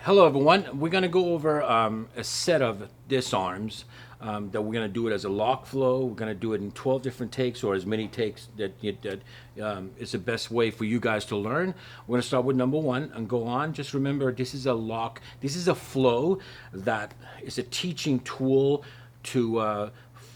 Hello, everyone. We're going to go over a set of disarms that we're going to do it as a lock flow. We're going to do it in 12 different takes or as many takes that is the best way for you guys to learn. We're going to start with number one and go on. Just remember, this is a lock. This is a flow that is a teaching tool to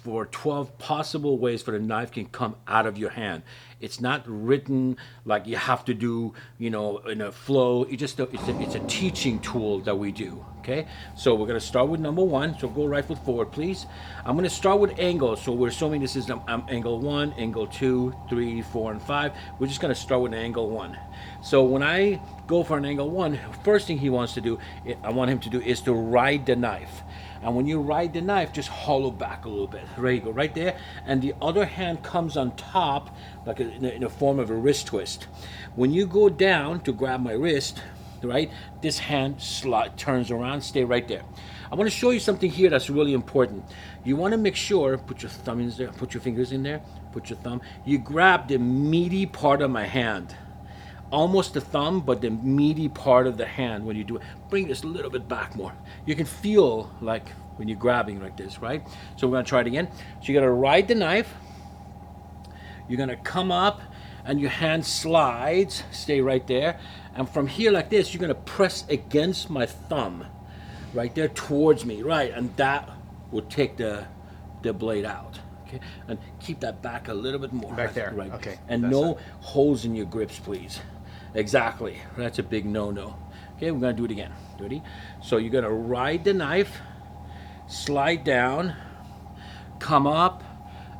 for 12 possible ways for the knife can come out of your hand. It's not written like you have to do, in a flow. It's a teaching tool that we do, okay? So we're gonna start with number one. So go right foot forward, please. I'm gonna start with angles. So we're assuming this is angle 1, angle 2, 3, 4, and 5. We're just gonna start with angle 1. So when I go for an angle 1, first thing I want him to do is to ride the knife. And when you ride the knife, just hollow back a little bit. There you go, right there. And the other hand comes on top, like in a form of a wrist twist. When you go down to grab my wrist, right, this hand turns around, stay right there. I want to show you something here that's really important. You want to make sure, put your thumb in there, put your fingers in there, put your thumb. You grab the meaty part of my hand. Almost the thumb, but the meaty part of the hand when you do it. Bring this a little bit back more. You can feel like when you're grabbing like this, right? So we're gonna try it again. So you're gonna ride the knife. You're gonna come up and your hand slides, stay right there. And from here like this, you're gonna press against my thumb, right there towards me, right? And that will take the blade out. Okay? And keep that back a little bit more. Back there, right? okay. And no holes in your grips, please. Exactly. That's a big no-no. Okay, we're gonna do it again. Ready? So you're gonna ride the knife, slide down, come up,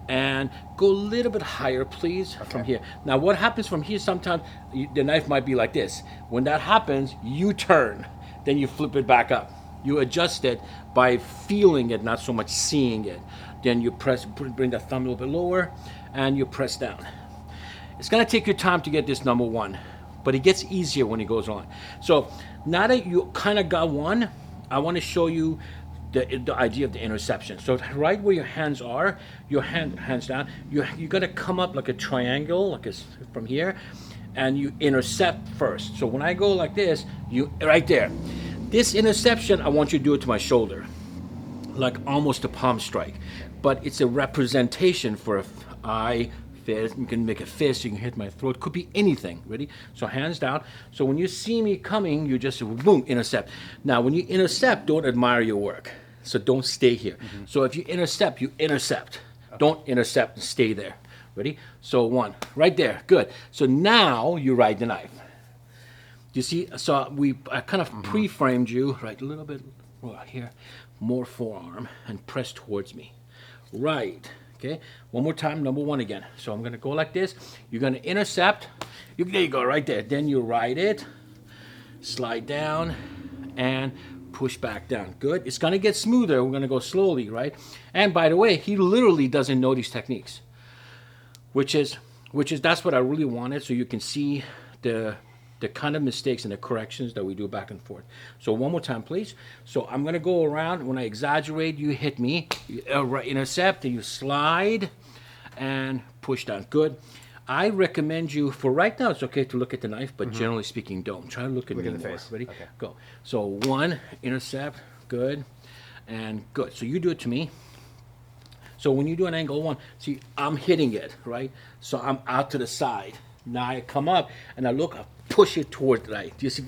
and go a little bit higher, please, from here. Now, what happens from here? Sometimes the knife might be like this. When that happens, you turn, then you flip it back up. You adjust it by feeling it, not so much seeing it. Then you bring the thumb a little bit lower, and you press down. It's gonna take your time to get this number one, but it gets easier when it goes on. So now that you kind of got one, I want to show you the idea of the interception. So right where your hands are, your hands down, you're gonna come up like a triangle, from here, and you intercept first. So when I go like this, right there. This interception, I want you to do it to my shoulder, like almost a palm strike. But it's a representation for a eye, fist. You can make a fist, you can hit my throat, could be anything. Ready? So hands down. So when you see me coming, you just boom, intercept. Now when you intercept, don't admire your work. So don't stay here. Mm-hmm. So if you intercept, you intercept. Okay. Don't intercept and stay there. Ready? So one, right there, good. So now you ride the knife. You see, so I kind of pre-framed you, right, a little bit here, more forearm, and press towards me. Right, okay, one more time, number one again. So I'm gonna go like this, you're gonna intercept, there you go, right there. Then you ride it, slide down, and push back down. Good, it's gonna get smoother, we're gonna go slowly, right? And by the way, he literally doesn't know these techniques, which is that's what I really wanted, so you can see the kind of mistakes and the corrections that we do back and forth. So one more time, please. So I'm gonna go around. When I exaggerate, you hit me, you intercept, and you slide and push down. Good. I recommend you, for right now, it's okay to look at the knife, but generally speaking, don't. Try to look at me in the more. face. Ready? Okay. Go. So one, intercept, good, and good. So you do it to me. So when you do an angle one, see, I'm hitting it, right? So I'm out to the side. Now I come up and I push it toward the right. Do you see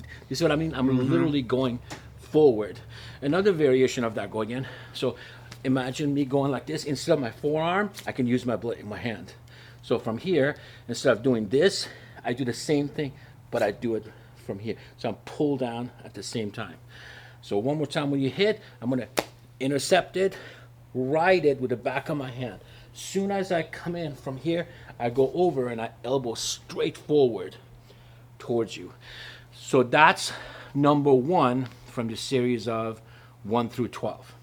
what I mean? I'm literally going forward. Another variation of that, go again. So imagine me going like this. Instead of my forearm, I can use my hand. So from here, instead of doing this, I do the same thing, but I do it from here. So I'm pulled down at the same time. So one more time when you hit, I'm gonna intercept it, ride it with the back of my hand. Soon as I come in from here, I go over and I elbow straight forward towards you. So that's number one from the series of 1 through 12.